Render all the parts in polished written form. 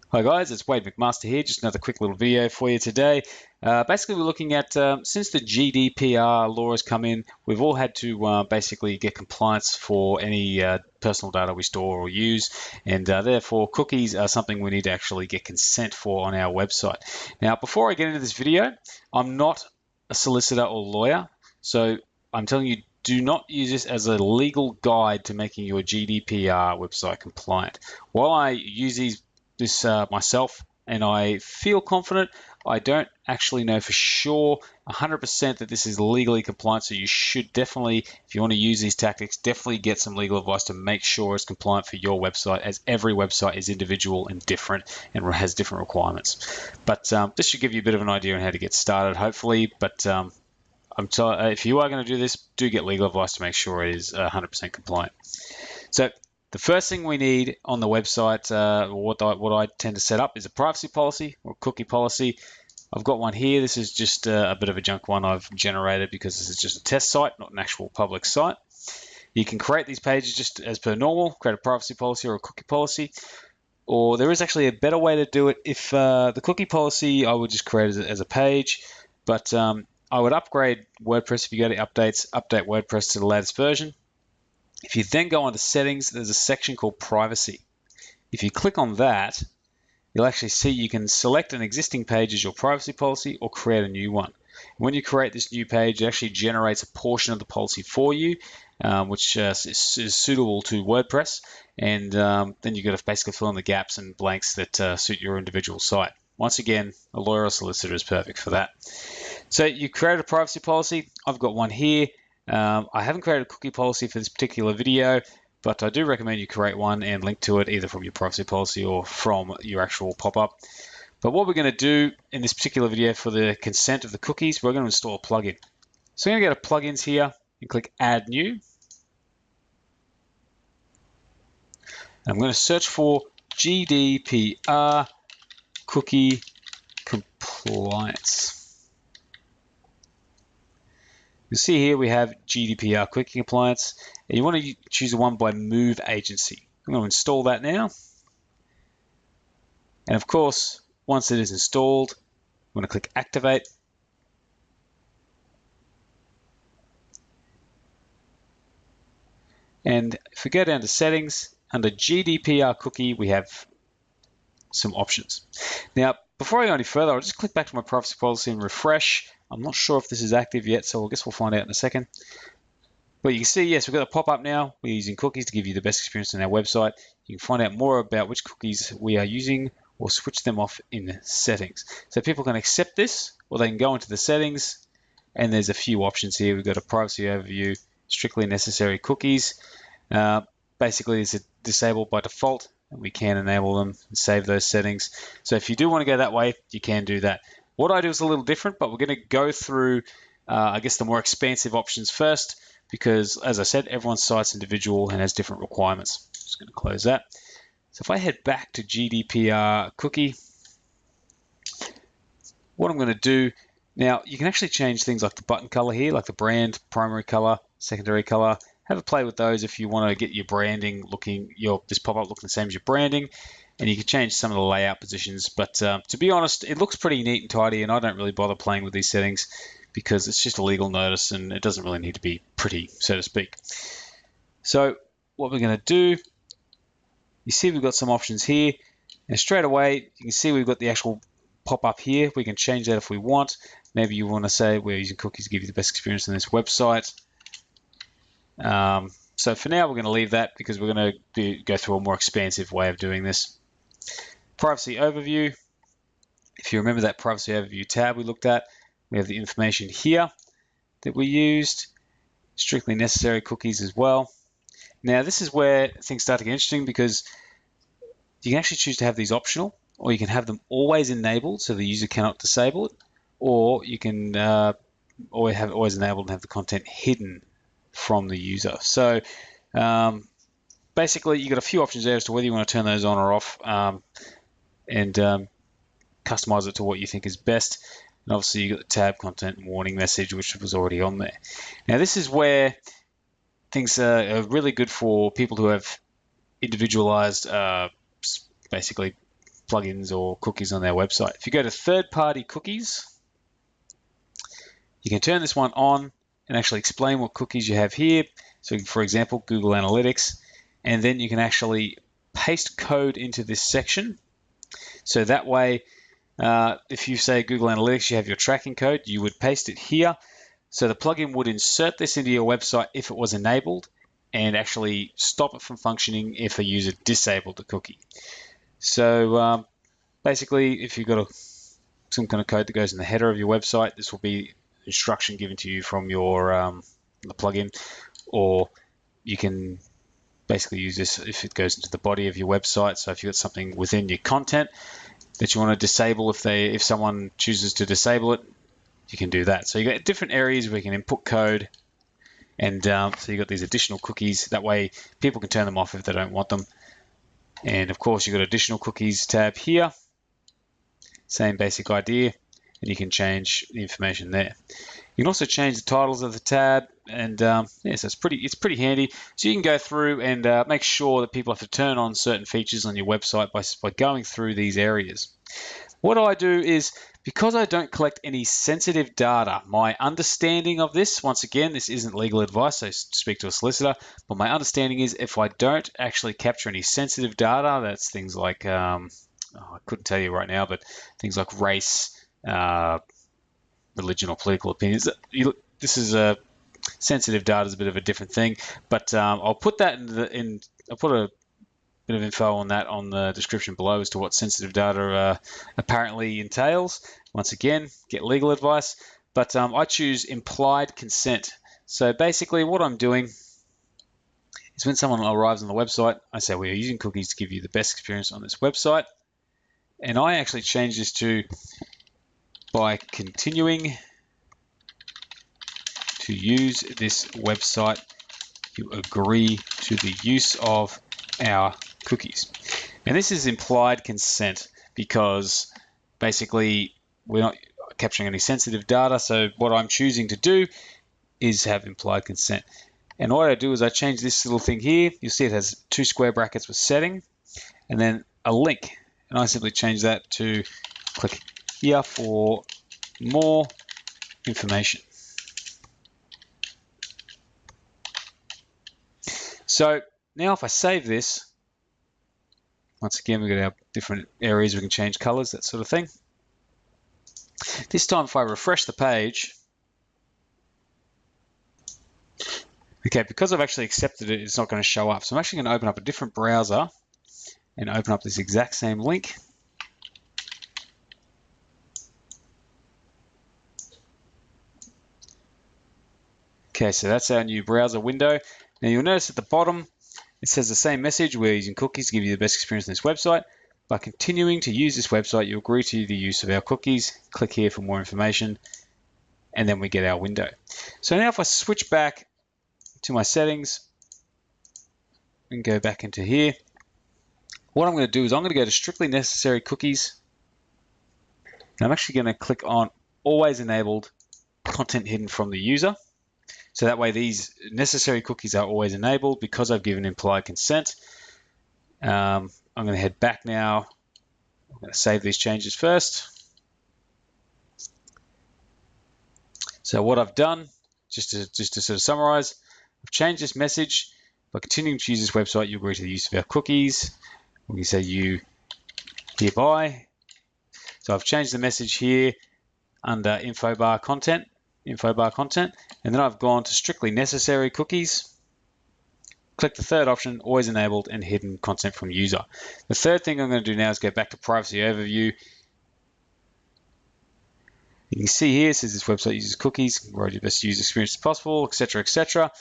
Hi guys, it's Wade McMaster here. Just another quick little video for you today. Basically, we're looking at since the GDPR law has come in, we've all had to basically get compliance for any personal data we store or use, and therefore cookies are something we need to actually get consent for on our website. Now, before I get into this video, I'm not a solicitor or lawyer, so I'm telling you, do not use this as a legal guide to making your GDPR website compliant. While I use this myself and I feel confident, I don't actually know for sure 100% that this is legally compliant, so you should definitely, if you want to use these tactics, definitely get some legal advice to make sure it's compliant for your website, as every website is individual and different and has different requirements. But this should give you a bit of an idea on how to get started, hopefully. But if you are going to do this, do get legal advice to make sure it is 100% compliant. So the first thing we need on the website, what I tend to set up, is a privacy policy or cookie policy. I've got one here. This is just a bit of a junk one I've generated because this is just a test site, not an actual public site. You can create these pages just as per normal, create a privacy policy or a cookie policy. Or there is actually a better way to do it. If the cookie policy, I would just create it as a page, but I would upgrade WordPress. If you go to updates, update WordPress to the latest version. If you then go onto settings, there's a section called privacy. If you click on that, you'll actually see you can select an existing page as your privacy policy or create a new one. When you create this new page, it actually generates a portion of the policy for you, which is suitable to WordPress, and then you've got to basically fill in the gaps and blanks that suit your individual site. Once again, a lawyer or solicitor is perfect for that. So you create a privacy policy. I've got one here. I haven't created a cookie policy for this particular video, but I do recommend you create one and link to it either from your privacy policy or from your actual pop-up. But what we're going to do in this particular video for the consent of the cookies, we're going to install a plugin. So I'm going to go to plugins here and click add new. And I'm going to search for GDPR cookie compliance. You'll see here we have GDPR cookie compliance, and you want to choose the one by Move Agency. I'm going to install that now. And of course, once it is installed, I'm going to click Activate. And if we go down to Settings, under GDPR cookie, we have some options. Now, before I go any further, I'll just click back to my privacy policy and refresh. I'm not sure if this is active yet, so I guess we'll find out in a second. But you can see, yes, we've got a pop-up now. We're using cookies to give you the best experience on our website. You can find out more about which cookies we are using or switch them off in settings. So people can accept this, or they can go into the settings, and there's a few options here. We've got a privacy overview, strictly necessary cookies. Basically, it's disabled by default, and we can enable them and save those settings. So if you do want to go that way, you can do that. What I do is a little different, but we're going to go through, I guess, the more expansive options first, because, as I said, everyone's site's individual and has different requirements. Just going to close that. So if I head back to GDPR cookie, what I'm going to do now, you can actually change things like the button color here, like the brand, primary color, secondary color. Have a play with those if you want to get your branding looking, this pop-up looking the same as your branding. And you can change some of the layout positions, but to be honest, it looks pretty neat and tidy, and I don't really bother playing with these settings because it's just a legal notice and it doesn't really need to be pretty, so to speak. So what we're going to do, you see we've got some options here, and straight away you can see we've got the actual pop-up here. We can change that if we want. Maybe you want to say we're using cookies to give you the best experience on this website. So for now, we're going to leave that because we're going to go through a more expansive way of doing this. Privacy overview. If you remember that privacy overview tab we looked at, we have the information here that we used. Strictly necessary cookies as well. Now this is where things start to get interesting because you can actually choose to have these optional, or you can have them always enabled so the user cannot disable it, or you can always enabled and have the content hidden from the user. So basically you've got a few options there as to whether you want to turn those on or off, and customize it to what you think is best. And obviously you've got the tab content warning message, which was already on there. Now this is where things are really good for people who have individualized basically plugins or cookies on their website. If you go to third-party cookies, you can turn this one on and actually explain what cookies you have here. So for example, Google Analytics, and then you can actually paste code into this section. So that way, if you say Google Analytics, you have your tracking code, you would paste it here. So the plugin would insert this into your website if it was enabled and actually stop it from functioning if a user disabled the cookie. So basically, if you've got some kind of code that goes in the header of your website, this will be instruction given to you from your the plugin, or you can basically use this if it goes into the body of your website. So if you've got something within your content that you want to disable, if someone chooses to disable it, you can do that. So you got different areas where you can input code, and so you got these additional cookies. That way people can turn them off if they don't want them. And of course, you've got additional cookies tab here. Same basic idea, and you can change the information there. You can also change the titles of the tab, and yeah, so it's pretty handy. So you can go through and make sure that people have to turn on certain features on your website by going through these areas. What I do is, because I don't collect any sensitive data, my understanding of this, once again, this isn't legal advice, so speak to a solicitor, but my understanding is if I don't actually capture any sensitive data, that's things like, I couldn't tell you right now, but things like race, religion, or political opinions. This is a sensitive data is a bit of a different thing, but I'll put that I'll put a bit of info on that on the description below as to what sensitive data apparently entails. Once again, get legal advice, but I choose implied consent. So basically what I'm doing is when someone arrives on the website, I say we are using cookies to give you the best experience on this website, and I actually change this to by continuing to use this website, you agree to the use of our cookies. And this is implied consent because basically we're not capturing any sensitive data. So what I'm choosing to do is have implied consent. And what I do is I change this little thing here. You'll see it has 2 square brackets with setting and then a link. And I simply change that to click here for more information. So now if I save this, once again, we've got our different areas we can change colors, that sort of thing. This time if I refresh the page, okay, because I've actually accepted it, it's not going to show up. So I'm actually going to open up a different browser and open up this exact same link. Okay, so that's our new browser window. Now you'll notice at the bottom, it says the same message. We're using cookies to give you the best experience on this website. By continuing to use this website, you agree to the use of our cookies. Click here for more information, and then we get our window. So now if I switch back to my settings and go back into here, what I'm going to do is I'm going to go to strictly necessary cookies. And I'm actually going to click on always enabled content hidden from the user. So that way these necessary cookies are always enabled because I've given implied consent. I'm going to head back now. I'm going to save these changes first. So what I've done, just to sort of summarize, I've changed this message. By continuing to use this website, you agree to the use of our cookies. We can say you hereby. So I've changed the message here under info bar content, and then I've gone to strictly necessary cookies. Click the third option, always enabled and hidden content from user. The third thing I'm going to do now is go back to privacy overview. You can see here it says this website uses cookies, provide your best user experience as possible, etc., etc.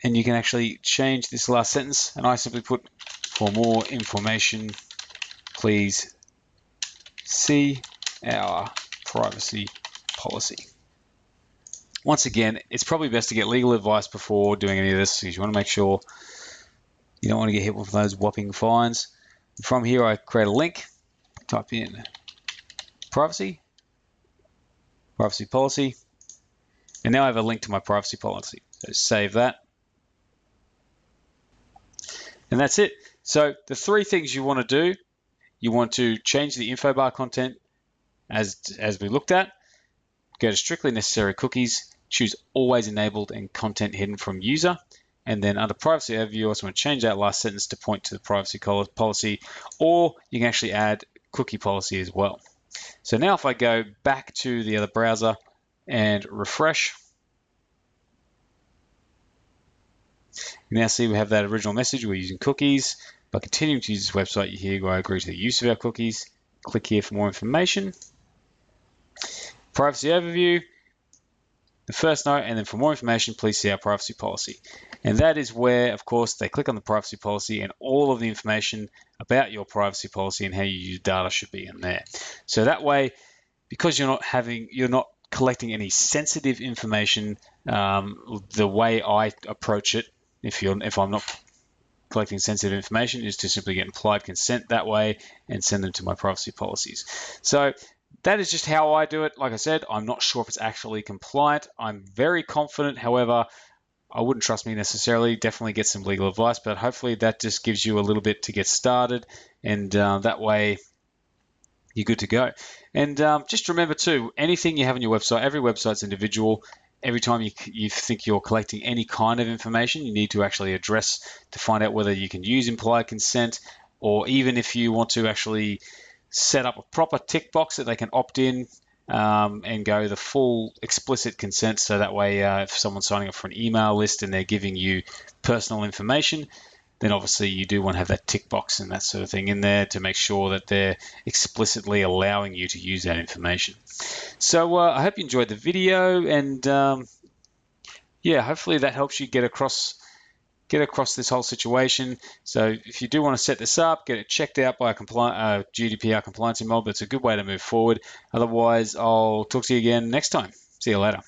And you can actually change this last sentence, and I simply put, for more information, please see our privacy policy. Once again, it's probably best to get legal advice before doing any of this, because you want to make sure you don't want to get hit with those whopping fines. From here, I create a link, type in privacy policy, and now I have a link to my privacy policy. So save that. And that's it. So the three things you want to do, you want to change the info bar content as we looked at, go to strictly necessary cookies, choose always enabled and content hidden from user, and then under privacy overview, you also want to change that last sentence to point to the privacy policy, or you can actually add cookie policy as well. So now if I go back to the other browser and refresh, you now see we have that original message. We're using cookies. By continuing to use this website, here I agree to the use of our cookies. Click here for more information. Privacy overview, the first note, and then for more information, please see our privacy policy. And that is where, of course, they click on the privacy policy and all of the information about your privacy policy and how you use data should be in there. So that way, because you're not collecting any sensitive information, the way I approach it, if I'm not collecting sensitive information, is to simply get implied consent that way and send them to my privacy policies. So that is just how I do it. Like I said, I'm not sure if it's actually compliant. I'm very confident. However, I wouldn't trust me necessarily. Definitely get some legal advice, but hopefully that just gives you a little bit to get started, and that way you're good to go. And just remember too, anything you have on your website, every website's individual. Every time you think you're collecting any kind of information, you need to actually address to find out whether you can use implied consent, or even if you want to actually set up a proper tick box that they can opt in and go the full explicit consent. So that way, if someone's signing up for an email list and they're giving you personal information, then obviously you do want to have that tick box and that sort of thing in there to make sure that they're explicitly allowing you to use that information. So I hope you enjoyed the video, and yeah, hopefully that helps you get across this whole situation. So if you do want to set this up, get it checked out by a GDPR compliance mob, it's a good way to move forward. Otherwise, I'll talk to you again next time. See you later.